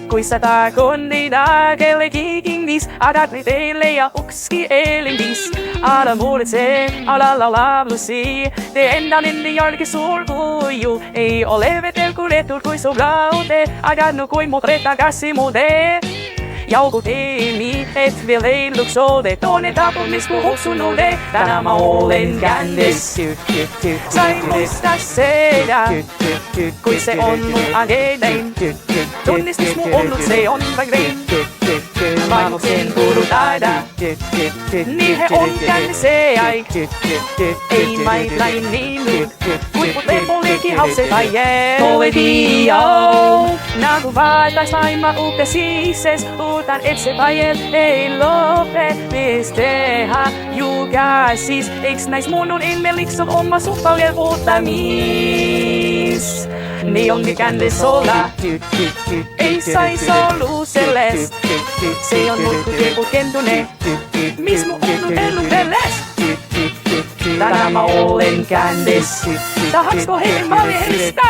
Kui sa takon niitä kelle kikinnis, adat ni teille ja ukski elindis. Ala muretse, ala laulusi, te enda inni jälki sulkuju. Ei ole vetel kuljetut kui su blaute, adat nu kui mut retta käsi mude. Jauku teemi, et vielä ei luksode, tuonne tapumis ku hoksunude. Tänään mä olen kändes, sain muista seda, kui se on mun agendain. Tunnistus mu ollut, se on vain grein. Vanhuksen kuulu taida, niin he on kändese ai. Ei mai lain niinut, huipput lepollekin hause tai jää. Ole tiiau, nagu vaatais laima uute siises. Utan et se vajel ei lope, mis teha ju käsis. Eiks näis munun inmeliks on oma suhtaujen vuotamis. Niin onkin kändes olla, ei sais ollu sellest. Se on mut ku tieku kentune, mis mu on ellutelles. Tänään mä olen kändes, tahaksko heidän valjeellista?